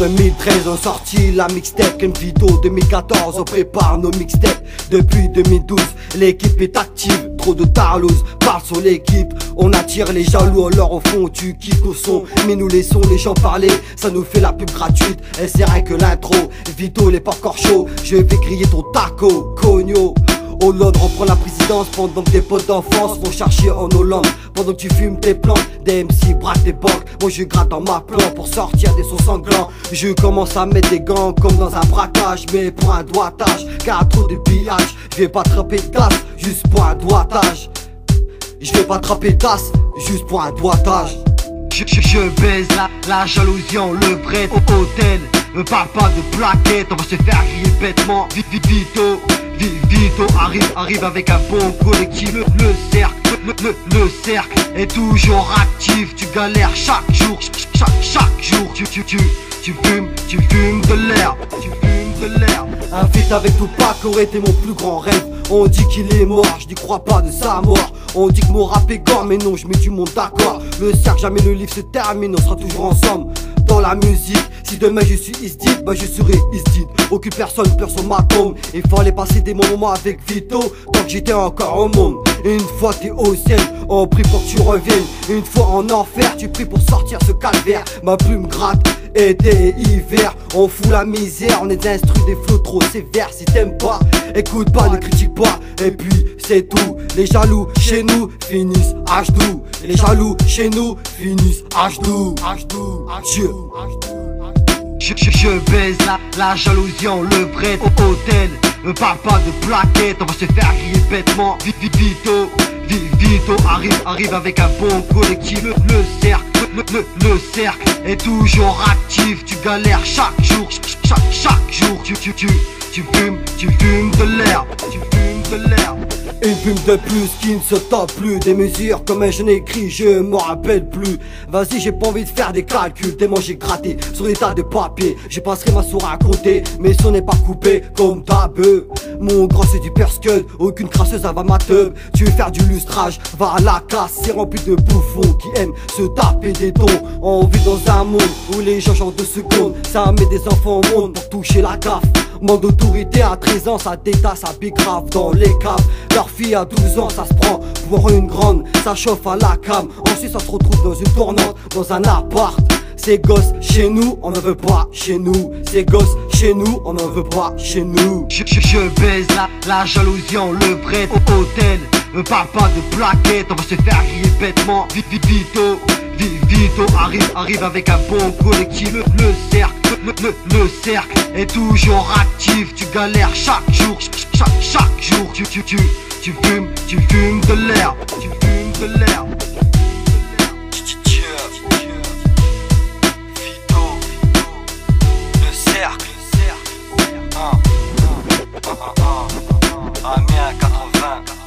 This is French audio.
2013 on sortit la mixtape Ken Vito. 2014 on prépare nos mixtapes. Depuis 2012 l'équipe est active. Trop de tarlouse parle sur l'équipe. On attire les jaloux, alors au fond tu kiffes au son. Mais nous laissons les gens parler, ça nous fait la pub gratuite. Et c'est rien que l'intro, Vito il est pas encore chaud. Je vais griller ton taco, cogno. Hollande reprend la présidence pendant que des potes d'enfance vont chercher en Hollande. Pendant que tu fumes tes plantes, des MC braquent des banques. Moi je gratte dans ma plan pour sortir des sons sanglants. Je commence à mettre des gants comme dans un braquage, mais pour un doigtage, car trop de pillage. Je vais pas attraper de tasse, juste pour un doigtage. Je vais pas attraper de tasse, juste pour un doigtage. Je baise la jalousie en levrette au hôtel. Me parle pas de plaquettes, on va se faire griller bêtement. Vito arrive avec un bon collectif. Le cercle est toujours actif. Tu galères chaque jour, chaque jour. Tu fumes de l'air. Un feat avec Tupac aurait été mon plus grand rêve. On dit qu'il est mort, je n'y crois pas de sa mort. On dit que mon rap est gore, mais non, je mets du monde d'accord. Le cercle, jamais le livre se termine, on sera toujours ensemble dans la musique. Si demain je suis Isdit, bah je serai Isdit. Aucune personne peur sur ma tombe. Il fallait passer des moments avec Vito tant que j'étais encore au monde. Une fois t'es au ciel, on prie pour que tu reviennes. Une fois en enfer, tu pries pour sortir ce calvaire. Ma plume gratte, été et hiver. On fout la misère, on est des instrus, des flots trop sévères. Si t'aimes pas, écoute pas, ne critique pas. Et puis c'est tout, les jaloux chez nous finissent H2. Les jaloux chez nous finissent H2. Je baise la jalousie en levrette au hôtel. Me parle pas de plaquettes, on va se faire griller bêtement. Vito arrive avec un bon collectif. Le cercle est toujours actif. Tu galères chaque jour, chaque jour. Tu fumes de l'air. Une fume de plus qui ne se tape plus. Des mesures comme un jeune écrit, je m'en rappelle plus. Vas-y, j'ai pas envie de faire des calculs. Tellement j'ai gratté sur des tas de papier. Je passerai ma soirée à côté, mais son n'est pas coupé comme ta bœuf. Mon grand c'est du perscud, aucune crasseuse va ma teub. Tu veux faire du lustrage, va à la casse. C'est rempli de bouffons qui aiment se taper des tons. On vit dans un monde où les gens changent de seconde. Ça met des enfants au monde pour toucher la gaffe. Manque d'autorité à 13 ans, ça détasse, ça pique grave dans les caves. Leur fille à 12 ans, ça se prend pour une grande. Ça chauffe à la cam, ensuite ça se retrouve dans une tournante, dans un appart. Ces gosses chez nous, on ne veut pas chez nous. Ces gosses chez nous, on ne veut pas chez nous. Je baise la jalousie en levrette au hôtel. Me parle pas de plaquettes, on va se faire griller bêtement. Vito arrive avec un bon collectif. Le cercle est toujours actif. Tu galères chaque jour, chaque jour. Tu fumes de l'air. Vito, le cercle. Amiens 80.